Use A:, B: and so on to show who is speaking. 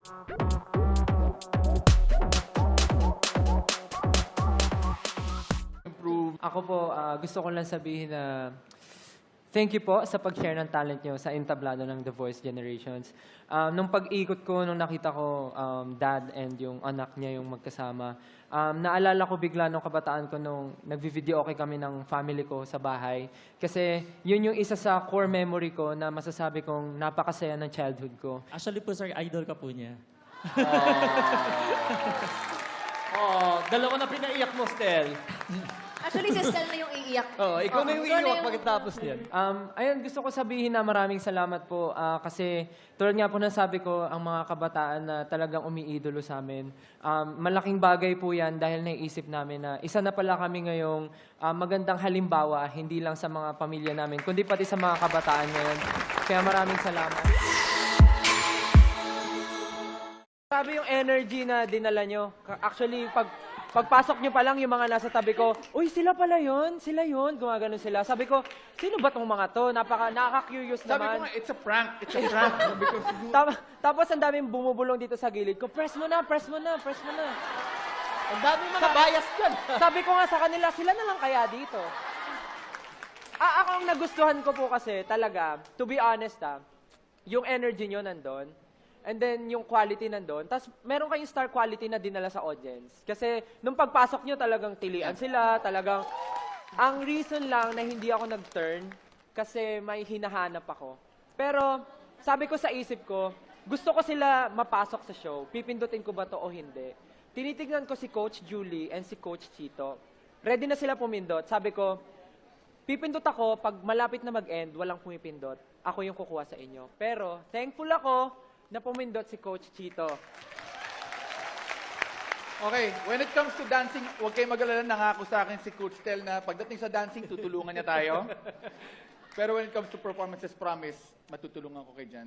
A: Ako po, gusto ko lang sabihin na thank you po sa pag-share ng talent nyo sa entablado ng The Voice Generations. Nung pag-ikot ko, nung nakita ko dad and yung anak niya yung magkasama, naalala ko bigla nung kabataan ko nung nag-video okay kami ng family ko sa bahay. Kasi yun yung isa sa core memory ko na masasabi kong napakasaya ng childhood ko.
B: Actually po, sir, idol ka po niya.
C: Dalawa na pinaiyak mo, Stel.
D: Actually, si Stel na yung iiyak.
C: Ikaw na yung iiyak
D: yung-
C: pagkatapos niyan.
A: Ayun, gusto ko sabihin na maraming salamat po kasi tulad nga po ng sabi ko, ang mga kabataan na talagang umiidolo sa amin, malaking bagay po yan dahil naisip namin na isa na pala kami ngayong magandang halimbawa, hindi lang sa mga pamilya namin, kundi pati sa mga kabataan ngayon. Kaya maraming salamat. Sabi yung energy na dinala nyo. Actually, pagpasok nyo pa lang, yung mga nasa tabi ko, uy, sila pala yun, sila yun, gumagano sila. Sabi ko, sino ba tong mga to? Nakaka-curious
E: Sabi ko
A: naman.
E: nga, it's a prank. It's a prank. Because
A: Tapos ang daming bumubulong dito sa gilid ko, press mo na, press mo na, press mo na.
C: Ang dami mga bias dyan.
A: Sabi ko nga sa kanila, sila na lang kaya dito. Ako ang nagustuhan ko po kasi talaga, to be honest yung energy nyo nandun, and then yung quality nandun, tapos meron kayong star quality na dinala sa audience. Kasi nung pagpasok nyo talagang tilian sila, talagang, ang reason lang na hindi ako nag-turn, kasi may hinahanap ako. Pero sabi ko sa isip ko, gusto ko sila mapasok sa show, pipindutin ko ba to o hindi. Tinitignan ko si Coach Julie and si Coach Chito. Ready na sila pumindot. Sabi ko, pipindot ako, pag malapit na mag-end, walang pumipindot. Ako yung kukuha sa inyo. Pero, thankful ako na pumindot si Coach Chito.
E: Okay, when it comes to dancing, huwag kayo mag-alala, nangako sa akin si Coach Tel na pagdating sa dancing, tutulungan niya tayo. Pero when it comes to performances, promise, matutulungan ko kay Jan.